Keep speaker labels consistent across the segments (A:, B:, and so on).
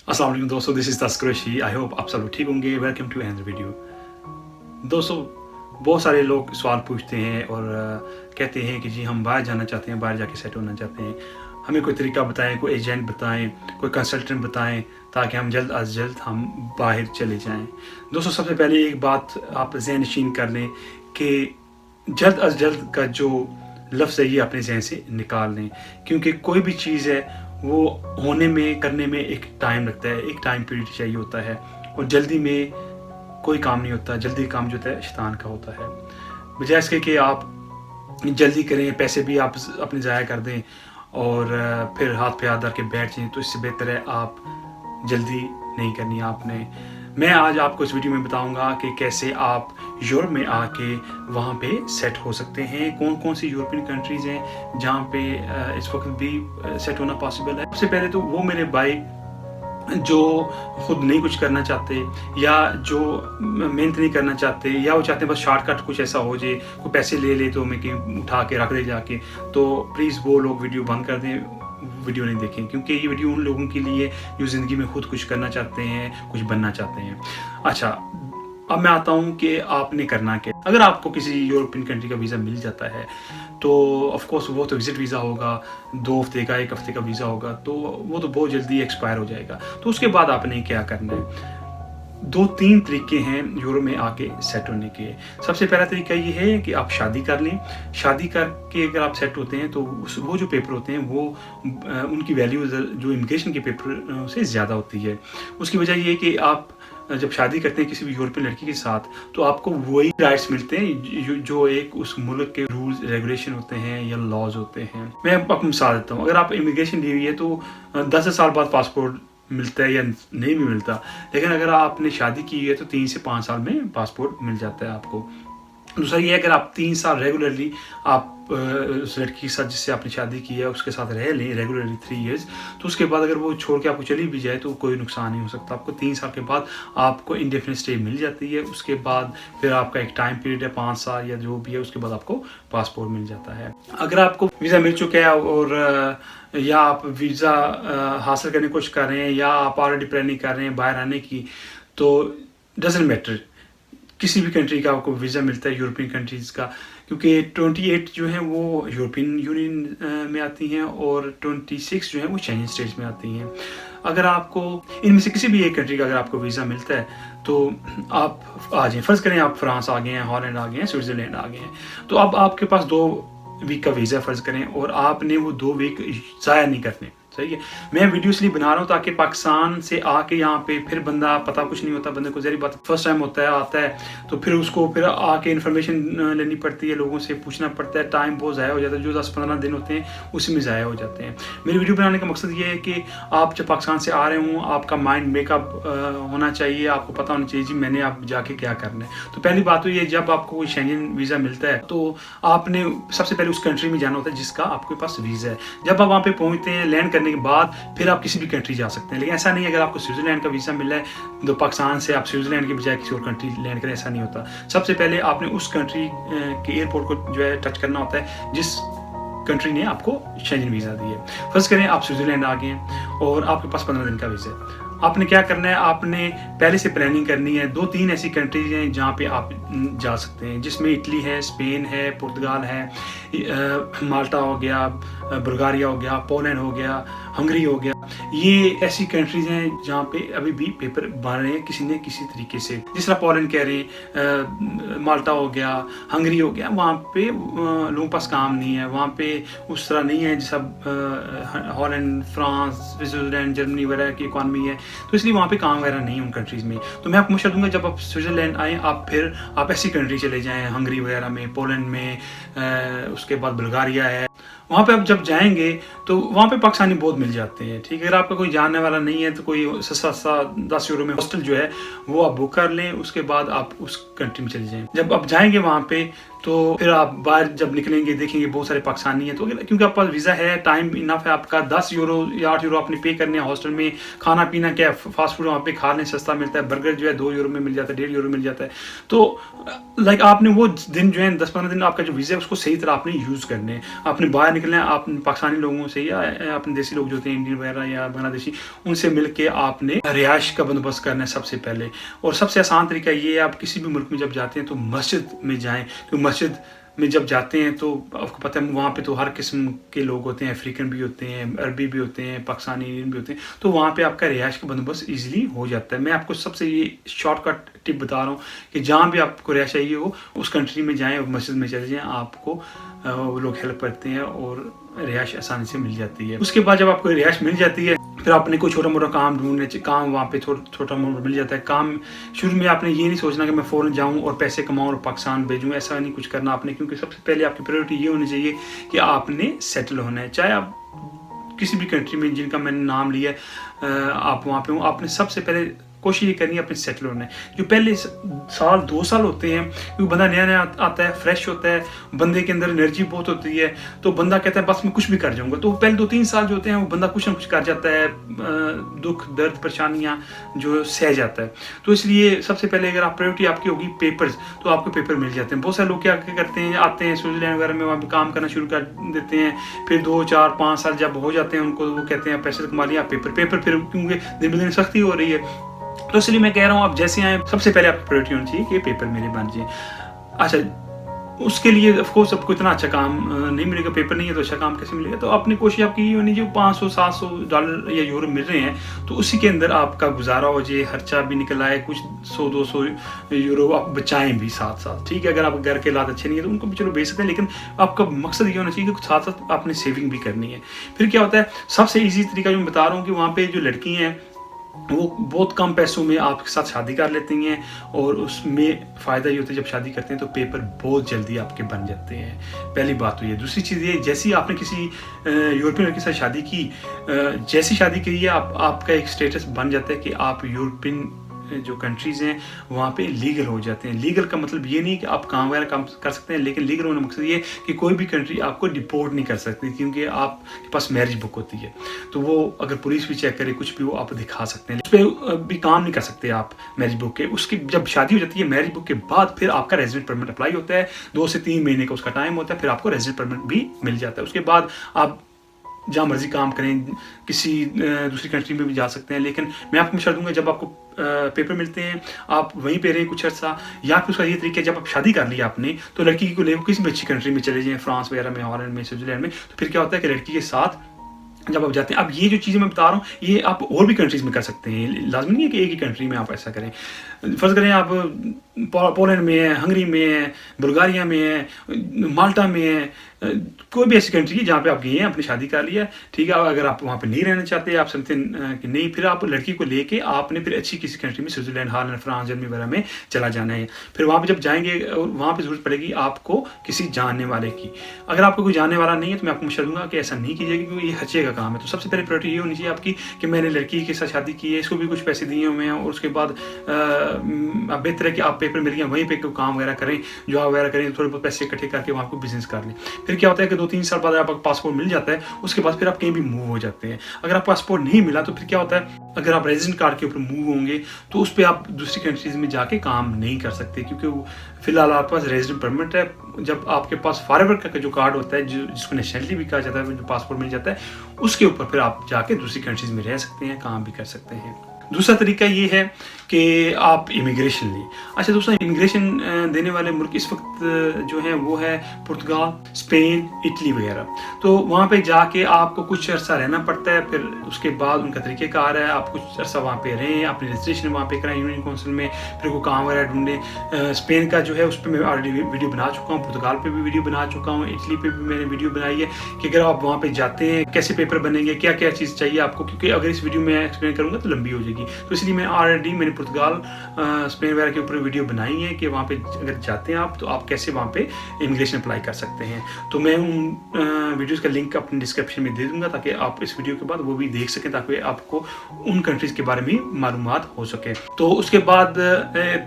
A: अस्सलाम वालेकुम दोस्तों, दिस इज़ तस्करशी। आई होप आप सब लोग ठीक होंगे। Welcome to another video. दोस्तों, बहुत सारे लोग सवाल पूछते हैं और कहते हैं कि जी हम बाहर जाना चाहते हैं, बाहर जाके सेट होना चाहते हैं, हमें कोई तरीका बताएं, कोई एजेंट बताएं, कोई कंसल्टेंट बताएं ताकि हम जल्द अज जल्द हम बाहर चले जाएं। दोस्तों, सबसे पहले एक बात आप ज़हन नशीन कर लें कि जल्द अज जल्द का जो लफ्ज़ है ये अपने जहन से निकाल लें, क्योंकि कोई भी चीज़ है वो होने में करने में एक टाइम लगता है, एक टाइम पीरियड चाहिए होता है और जल्दी में कोई काम नहीं होता। जल्दी काम जो होता है शैतान का होता है। बजाय इसके कि आप जल्दी करें, पैसे भी आप अपने ज़ाया कर दें और फिर हाथ पे हाथ धर के बैठ जाएं, तो इससे बेहतर है आप जल्दी नहीं करनी आपने। मैं आज आपको इस वीडियो में बताऊंगा कि कैसे आप यूरोप में आके वहाँ पे सेट हो सकते हैं, कौन कौन सी यूरोपियन कंट्रीज़ हैं जहाँ पे इस वक्त भी सेट होना पॉसिबल है। सबसे पहले तो वो मेरे भाई जो खुद नहीं कुछ करना चाहते या जो मेहनत नहीं करना चाहते या वो चाहते हैं बस शॉर्टकट कुछ ऐसा हो जाए, कोई पैसे ले ले तो मैं कहीं उठा के रख दे जाके, तो प्लीज़ वो लोग वीडियो बंद कर दें, वीडियो नहीं देखें, क्योंकि ये वीडियो उन लोगों के लिए जो ज़िंदगी में खुद कुछ करना चाहते हैं, कुछ बनना चाहते हैं। अच्छा, अब मैं आता हूँ कि आपने करना क्या। अगर आपको किसी यूरोपियन कंट्री का वीज़ा मिल जाता है तो ऑफ कोर्स वो तो विज़िट वीज़ा होगा, 2 हफ्ते का 1 हफ्ते का वीज़ा होगा, तो वो तो बहुत जल्दी एक्सपायर हो जाएगा। तो उसके बाद आपने क्या करना है, 2-3 तरीके हैं यूरोप में आके सेट होने के। सबसे पहला तरीका ये है कि आप शादी कर लें। शादी करके अगर आप सेट होते हैं तो वो जो पेपर होते हैं वो उनकी वैल्यू जो इमिग्रेशन के पेपर से ज़्यादा होती है। उसकी वजह ये है कि आप जब शादी करते हैं किसी भी यूरोपियन लड़की के साथ तो आपको वही राइट्स मिलते हैं जो एक उस मुल्क के रूल्स रेगुलेशन होते हैं या लॉज होते हैं। मैं आपको मिसाल देता हूँ, अगर आप इमिग्रेशन ली हुई है तो 10 साल बाद पासपोर्ट मिलता है या नहीं भी मिलता, लेकिन अगर आपने शादी की है तो 3 से 5 साल में पासपोर्ट मिल जाता है आपको। दूसरा ये है, अगर आप 3 साल रेगुलरली आप उस लड़की के साथ जिससे आपने शादी की है उसके साथ रह लें रेगुलरली 3 इयर्स, तो उसके बाद अगर वो छोड़ के आपको चली भी जाए तो कोई नुकसान नहीं हो सकता। आपको 3 साल के बाद आपको इंडेफिनिट स्टे मिल जाती है। उसके बाद फिर आपका एक टाइम पीरियड है 5 साल या जो भी है, उसके बाद आपको पासपोर्ट मिल जाता है। अगर आपको वीज़ा मिल चुका है और या आप वीज़ा हासिल करने की कोशिश कर रहे हैं या आप ऑलरेडी प्लानिंग कर रहे हैं बाहर आने की, तो डजंट मैटर किसी भी कंट्री का आपको वीज़ा मिलता है यूरोपियन कंट्रीज़ का, क्योंकि 28 जो हैं वो यूरोपियन यूनियन में आती हैं और 26 जो हैं वो शेंजन स्टेट्स में आती हैं। अगर आपको इनमें से किसी भी एक कंट्री का अगर आपको वीज़ा मिलता है तो आप आ जाएँ। फ़र्ज़ करें आप फ्रांस आ गए हैं, हॉलैंड आ गए हैं, स्विट्ज़रलैंड आ गए हैं, तो अब आपके पास 2 वीक का वीज़ा फ़र्ज़ करें और आपने वो 2 वीक ज़ाया नहीं करने। सही है, मैं वीडियो इसलिए बना रहा हूँ ताकि पाकिस्तान से आके यहाँ पे फिर बंदा पता कुछ नहीं होता, बंदे को ज़हरी बात फर्स्ट टाइम होता है आता है, तो फिर उसको फिर आके इन्फॉर्मेशन लेनी पड़ती है, लोगों से पूछना पड़ता है, टाइम बहुत ज़ाया हो जाता है। जो 10-15 दिन होते हैं उसी में ज़ाया हो जाते हैं। मेरी वीडियो बनाने का मकसद ये है कि आप जब पाकिस्तान से आ रहे हों आपका माइंड मेकअप होना चाहिए, आपको पता होना चाहिए जी मैंने आप जाके क्या करना है। तो पहली बात तो ये, जब आपको कोई शेंजन वीज़ा मिलता है तो आपने सबसे पहले उस कंट्री में जाना होता है जिसका आपके पास वीज़ा है। जब आप वहाँ पे पहुँचते हैं लैंड करने के बाद फिर आप किसी भी कंट्री जा सकते हैं, लेकिन ऐसा नहीं है अगर आपको स्विट्ज़रलैंड का वीज़ा मिला है तो पाकिस्तान से आप स्विट्ज़रलैंड के बजाय किसी और कंट्री लैंड करें, ऐसा नहीं होता। सबसे पहले आपने उस कंट्री के एयरपोर्ट को जो है टच करना होता है जिस कंट्री ने आपको शेंजन वीज़ा दी है। फर्स्ट करें आप स्विट्ज़रलैंड आ गए हैं और आपके पास 15 दिन का वीज़ा है। आपने क्या करना है, आपने पहले से प्लानिंग करनी है। 2-3 ऐसी कंट्रीज हैं जहाँ पे आप जा सकते हैं, जिसमें इटली है, स्पेन है, पुर्तगाल है, माल्टा हो गया, बुल्गारिया हो गया, पोलैंड हो गया, हंगरी हो गया। ये ऐसी कंट्रीज हैं जहाँ पे अभी भी पेपर बन रहे हैं किसी न किसी तरीके से। जिस तरह पोलैंड कह रहे हैं, माल्टा हो गया, हंगरी हो गया, वहाँ पे लोगों के पास काम नहीं है, वहाँ पे उस तरह नहीं है जैसा हॉलैंड, फ्रांस, स्विट्ज़रलैंड, जर्मनी वगैरह की इकॉनमी है, तो इसलिए वहाँ पे काम वगैरह नहीं है उन कंट्रीज़ में। तो मैं आपको मशवरा दूंगा जब आप स्विट्ज़रलैंड आएँ आप ऐसी कंट्री चले जाएँ, हंगरी वगैरह में, पोलैंड में, उसके बाद बुल्गारिया है। वहाँ पे आप जब जाएंगे तो वहाँ पे पाकिस्तानी बहुत मिल जाते हैं। ठीक है, अगर आपका कोई जानने वाला नहीं है तो कोई सस्ता 10 यूरो में हॉस्टल जो है वो आप बुक कर लें, उसके बाद आप उस कंट्री में चले जाएं। जब आप जाएंगे वहाँ पे तो फिर आप बाहर जब निकलेंगे देखेंगे बहुत सारे पाकिस्तानी हैं, तो क्योंकि आपका वीज़ा है, टाइम इनफ है आपका, 10 यूरो या 8 यूरो आपने पे करने हैं हॉस्टल में, खाना पीना क्या फास्ट फूड वहाँ पे खाने सस्ता मिलता है, बर्गर जो है 2 यूरो में मिल जाता है, 1.5 यूरो मिल जाता है। तो लाइक आपने वो दिन जो है 10-15 दिन आपका जो वीज़ा है उसको सही तरह आपने यूज़ करने हैं। आपने बाहर निकलना है, आप पाकिस्तानी लोगों से या अपने देसी लोग जो होते हैं इंडियन वगैरह या बांग्लादेशी, उनसे मिल के आपने रिहाइश का बंदोबस्त करना है सबसे पहले। और सबसे आसान तरीका ये है, आप किसी भी मुल्क में जब जाते हैं तो मस्जिद में जाएँ, तो मस्जिद में जब जाते हैं तो आपको पता है वहाँ पे तो हर किस्म के लोग होते हैं, अफ्रीकन भी होते हैं, अरबी भी होते हैं, पाकिस्तानी, इंडियन भी होते हैं, तो वहाँ पे आपका रिहाइश का बंदोबस्त ईजिली हो जाता है। मैं आपको सबसे ये शॉर्टकट टिप बता रहा हूँ कि जहाँ भी आपको रिहाइश चाहिए हो उस कंट्री में जाएँ और मस्जिद में चले जाएँ, आपको वो लोग हेल्प करते हैं और रिहाइश आसानी से मिल जाती है। उसके बाद जब आपको रिहाइश मिल जाती है फिर आपने कोई छोटा मोटा काम ढूंढने, काम वहाँ पे छोटा मोटा मिल जाता है। काम शुरू में आपने ये नहीं सोचना कि मैं फ़ौरन जाऊँ और पैसे कमाऊँ और पाकिस्तान भेजूँ, ऐसा नहीं कुछ करना आपने, क्योंकि सबसे पहले आपकी प्रायोरिटी ये होनी चाहिए कि आपने सेटल होना है। चाहे आप किसी भी कंट्री में जिनका मैंने नाम लिया आप वहाँ पे हो, आपने सबसे पहले कोशिश ये करनी है अपने सेटल होना है। जो पहले साल 2 साल होते हैं, क्योंकि बंदा नया नया आता है, फ्रेश होता है, बंदे के अंदर एनर्जी बहुत होती है, तो बंदा कहता है बस मैं कुछ भी कर जाऊंगा। तो पहले 2-3 साल जो होते हैं वो बंदा कुछ ना कुछ कर जाता है, दुख दर्द परेशानियाँ जो सह जाता है। तो इसलिए सबसे पहले अगर आप प्रायोरिटी आपकी होगी पेपर्स, तो आपको पेपर मिल जाते हैं। बहुत सारे लोग क्या करते हैं, आते हैं स्विट्जरलैंड वगैरह में, वहाँ पर काम करना शुरू कर देते हैं, फिर 2-4-5 साल जब हो जाते हैं उनको, वो कहते हैं पैसे कमा लिया, पेपर फिर क्योंकि दिन ब दिन सख्ती हो रही है, तो इसलिए मैं कह रहा हूँ आप जैसे आए सबसे पहले आपकी प्रायोरिटी होनी चाहिए कि पेपर मेरे बन जाए। अच्छा, उसके लिए ऑफ कोर्स आपको इतना अच्छा काम नहीं मिलेगा, पेपर नहीं है तो अच्छा काम कैसे मिलेगा। तो अपनी कोशिश आपकी ये होनी चाहिए, $500-700 या यूरो मिल रहे हैं तो उसी के अंदर आपका गुजारा हो जाए, खर्चा भी निकल आए, कुछ 100-200 यूरो आप बचाएं भी साथ साथ। ठीक है, अगर आप घर के हालात अच्छे नहीं है तो उनको भी चलो बेच सकते हैं, लेकिन आपका मकसद ये होना चाहिए कि साथ साथ आपने सेविंग भी करनी है। फिर क्या होता है, सबसे ईजी तरीका जो मैं बता रहा हूँ कि वहाँ पे जो लड़की हैं वो बहुत कम पैसों में आपके साथ शादी कर लेती हैं, और उसमें फ़ायदा ये होता है जब शादी करते हैं तो पेपर बहुत जल्दी आपके बन जाते हैं। पहली बात तो ये। दूसरी चीज़ ये, जैसे ही आपने किसी यूरोपियन लड़के के साथ शादी की, जैसी शादी की है आपका एक स्टेटस बन जाता है कि आप यूरोपियन जो कंट्रीज़ हैं वहाँ पे लीगल हो जाते हैं। लीगल का मतलब ये नहीं कि आप काम वगैरह काम कर सकते हैं, लेकिन लीगल होने का मकसद ये कि कोई भी कंट्री आपको डिपोर्ट नहीं कर सकती, क्योंकि आपके पास मैरिज बुक होती है। तो वो अगर पुलिस भी चेक करे कुछ भी, वो आप दिखा सकते हैं, उस पर भी काम नहीं कर सकते आप मैरिज बुक के। उसकी जब शादी हो जाती है मैरिज बुक के बाद फिर आपका रेजिडेंट परमिट अप्लाई होता है, 2 से 3 महीने का उसका टाइम होता है, फिर आपको रेजिडेंट परमिट भी मिल जाता है। उसके बाद आप जहाँ मर्जी काम करें, किसी दूसरी कंट्री में भी जा सकते हैं। लेकिन मैं आपको मशवरा दूंगा, जब आपको पेपर मिलते हैं आप वहीं पे रहें कुछ अर्सा, या फिर उसका ये तरीका है जब आप शादी कर लिया आपने तो लड़की को लेकर किसी भी अच्छी कंट्री में चले जाएं, फ्रांस वगैरह में, हॉलैंड में, स्विट्जरलैंड में। तो फिर क्या होता है कि लड़की के साथ जब आप जाते हैं, अब ये जो चीज़ें मैं बता रहा हूँ ये आप और भी कंट्रीज़ में कर सकते हैं, लाजमी नहीं है कि एक ही कंट्री में आप ऐसा करें। फ़र्ज़ करें आप पोलैंड में है, हंगरी में है, बुल्गारिया में है, माल्टा में है, कोई भी ऐसी कंट्री है जहाँ पे आप गए हैं, आपने शादी कर लिया, ठीक है। अगर आप वहाँ पे नहीं रहना चाहते, आप समझते कि नहीं, फिर आप लड़की को लेके आपने फिर अच्छी किसी कंट्री में, स्विट्जरलैंड, हॉलैंड, फ्रांस, जर्मनी वगैरह में चला जाना है। फिर वहाँ पे जब जाएंगे और वहाँ पे ज़रूरत पड़ेगी आपको किसी जानने वाले की। अगर आपको कोई जानने वाला नहीं है तो मैं आपको मशवरा दूंगा कि ऐसा नहीं कीजिएगा, क्योंकि ये खर्चे का काम है। तो सबसे पहले प्रायोरिटी ये होनी चाहिए आपकी कि मैंने लड़की के साथ शादी की है, इसको भी कुछ पैसे दिए हुए हैं, और उसके बाद बेहतर है कि आप पेपर मिल गया वहीं पे काम वगैरह करें, जॉब वगैरह करें, थोड़े बहुत पैसे इकट्ठे करके वहाँ को बिजनेस कर लें। फिर क्या होता है कि 2-3 साल बाद आपको पासपोर्ट मिल जाता है, उसके बाद फिर आप कहीं भी मूव हो जाते हैं। अगर आप पासपोर्ट नहीं मिला तो फिर क्या होता है, अगर आप रेजिडेंट कार्ड के ऊपर मूव होंगे तो उस पर आप दूसरी कंट्रीज में जाके काम नहीं कर सकते, क्योंकि फिलहाल आपके पास रेजिडेंट परमिट है। जब आपके पास फॉरएवर का जो कार्ड होता है, जिसको नेशनलिटी भी कहा जाता है, जो पासपोर्ट मिल जाता है, उसके ऊपर फिर आप जाके दूसरी कंट्रीज में रह सकते हैं, काम भी कर सकते हैं। दूसरा तरीका ये है कि आप इमिग्रेशन लें। अच्छा दोस्तों, इमिग्रेशन देने वाले मुल्क इस वक्त जो है वो है पुर्तगाल, स्पेन, इटली वगैरह। तो वहाँ पे जाके आपको कुछ अर्सा रहना पड़ता है, फिर उसके बाद उनका तरीक़ेकार है, आप कुछ अर्सा वहाँ पे रहें, अपनी रजिस्ट्रेशन वहाँ पे कराएं यूनियन काउंसिल में, फिर वो काम वगैरह ढूंढें। स्पेन का जो है उस पर मैं ऑलरेडी वीडियो बना चुका हूँ, पुर्तगाल पर भी वीडियो बना चुका हूँ, इटली पर भी मैंने वीडियो बनाई है कि अगर आप वहाँ पर जाते हैं कैसे पेपर बनेंगे, क्या क्या चीज़ चाहिए आपको, क्योंकि अगर इस वीडियो में एक्सप्लेन करूँगा तो लंबी हो जाएगी। तो इसलिए मैंने पुर्तगाल, स्पेन वगैरह के ऊपर वीडियो बनाई है कि वहाँ पे अगर जाते हैं आप तो आप कैसे वहाँ पे इमिग्रेशन अप्लाई कर सकते हैं। तो मैं उन वीडियोस का लिंक अपने डिस्क्रिप्शन में दे दूंगा ताकि आप इस वीडियो के बाद वो भी देख सकें, ताकि आपको उन कंट्रीज के बारे में मालूमात हो सके। तो उसके बाद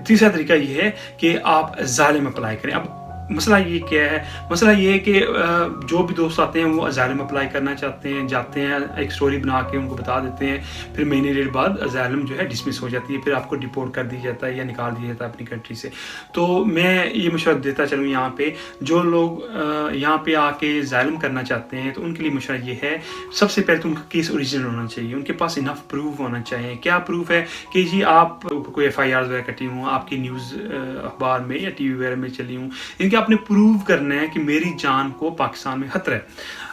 A: तीसरा तरीका ये है कि आप ज़ालिम अप्लाई करें। अब मसला ये क्या है, मसला ये है कि जो भी दोस्त आते हैं वो अज़ाइलम अप्लाई करना चाहते हैं, जाते हैं, एक स्टोरी बना के उनको बता देते हैं, फिर महीने डेढ़ बाद अज़ाइलम जो है डिसमिस हो जाती है, फिर आपको डिपोर्ट कर दिया जाता है या निकाल दिया जाता है अपनी कंट्री से। तो मैं ये मशवरा देता चलूँ यहाँ पे, जो लोग यहाँ पे आके अज़ाइलम करना चाहते हैं तो उनके लिए मशवरा ये है, सबसे पहले तो उनका केस ओरिजिनल होना चाहिए, उनके पास इनफ प्रूफ होना चाहिए। क्या प्रूफ है कि जी आप कोई FIR वगैरह कटी हूँ, आपकी न्यूज़ अखबार में या TV वगैरह में चली हूँ, इनके आपने प्रूव करना है कि मेरी जान को पाकिस्तान में खतरा है।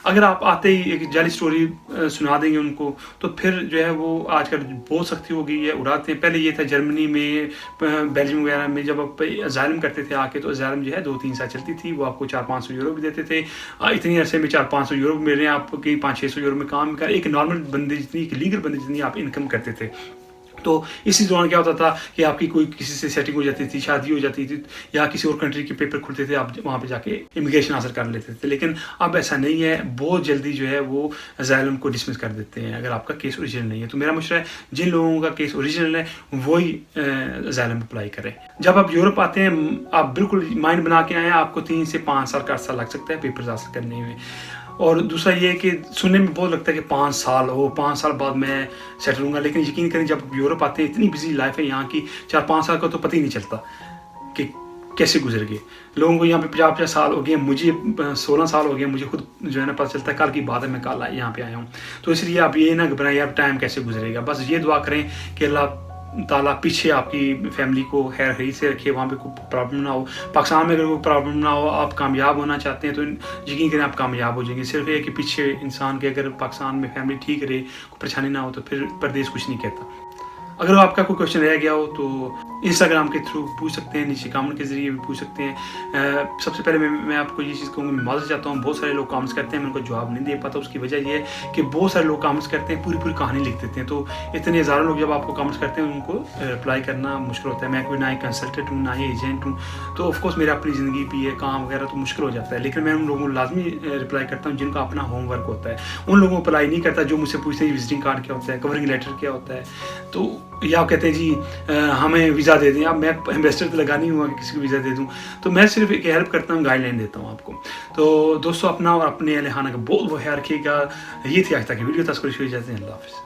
A: अगर आप आते ही एक जाली स्टोरी सुना देंगे उनको तो फिर जो है वो आजकल बहुत सख्ती हो गई है, उड़ाते हैं। पहले ये था जर्मनी में, बेल्जियम वगैरह में जब आप अज़ाइलम करते थे आके, तो अज़ाइलम जो है 2-3 साल चलती थी, वो आपको 400-500 यूरो भी देते थे। इतनी अरसे में 400-500 यूरो मिल रहे हैं आपको कि 500-600 यूरो में काम कर, एक नॉर्मल बंदे जितनी, एक लीगल बंदे जितनी आप इनकम करते थे। तो इसी दौरान क्या होता था कि आपकी कोई किसी से सेटिंग हो जाती थी, शादी हो जाती थी, या किसी और कंट्री के पेपर खुलते थे, आप वहाँ पे जाके इमिग्रेशन हासिल कर लेते थे। लेकिन अब ऐसा नहीं है, बहुत जल्दी जो है वो अज़ाइलम को डिसमिस कर देते हैं अगर आपका केस ओरिजिनल नहीं है। तो मेरा मशवरा है, जिन लोगों का केस ओरिजिनल है वही अज़ाइलम अप्लाई करें। जब आप यूरोप आते हैं, आप बिल्कुल माइंड बना के आए, आपको 3 से 5 साल का अर्सा लग सकता है पेपर हासिल करने में। और दूसरा ये है कि सुनने में बहुत लगता है कि 5 साल हो, 5 साल बाद मैं सेटल होऊंगा, लेकिन यकीन करें जब यूरोप आते हैं, इतनी बिजी लाइफ है यहाँ की, 4-5 साल का तो पता ही नहीं चलता कि कैसे गुजर गए। लोगों को यहाँ पे 50-50 साल हो गए, मुझे 16 साल हो गए, मुझे खुद जो है ना पता चलता है कल की बात है, मैं कल यहाँ पे आया हूँ। तो इसलिए आप ये ना घबराएं यार टाइम कैसे गुजरेगा, बस ये दुआ करें कि अल्लाह ताला पीछे आपकी फैमिली को खैर खैरी से रखे, वहाँ पे कोई प्रॉब्लम ना हो। पाकिस्तान में अगर कोई प्रॉब्लम ना हो, आप कामयाब होना चाहते हैं तो यकीन करें आप कामयाब हो जाएंगे। सिर्फ ये कि पीछे इंसान के अगर पाकिस्तान में फैमिली ठीक रहे, कोई परेशानी ना हो, तो फिर परदेश कुछ नहीं कहता। अगर आपका कोई क्वेश्चन रह गया हो तो इंस्टाग्राम के थ्रू पूछ सकते हैं, नीचे कमेंट के जरिए भी पूछ सकते हैं। सबसे पहले मैं आपको ये चीज़ कहूँगा, मैं माफ़ी चाहता हूँ, बहुत सारे लोग कमेंट्स करते हैं, मैं उनको जवाब नहीं दे पाता। उसकी वजह ये है कि बहुत सारे लोग कमेंट्स करते हैं, पूरी कहानी लिख देते हैं, तो इतने हज़ारों लोग जब आपको कमेंट्स करते हैं उनको रिप्लाई करना मुश्किल होता है। मैं कोई ना ही कंसल्टेंट हूँ, ना ही एजेंट हूँ, तो ऑफकोर्स मेरी अपनी ज़िंदगी भी है, काम वगैरह, तो मुश्किल हो जाता है। लेकिन मैं उन लोगों को लाजमी रिप्लाई करता हूँ जिनका अपना होमवर्क होता है। उन लोगों को अप्लाई नहीं करता जो मुझसे पूछते हैं विजिटिंग कार्ड क्या होता है, कवरिंग लेटर क्या होता है, तो या कहते हैं जी हमें वीज़ा दे दें। अब मैं इन्वेस्टर तो लगा नहीं हुआ कि किसी को वीज़ा दे दूं, तो मैं सिर्फ एक हेल्प करता हूं, गाइडलाइन देता हूं आपको। तो दोस्तों अपना और अपने अहल खाना का बहुत ख्याल रखिएगा। ये थी आज तक की वीडियो, तस्करी शुरू जाते हैं। अल्लाह हाफ़िज़।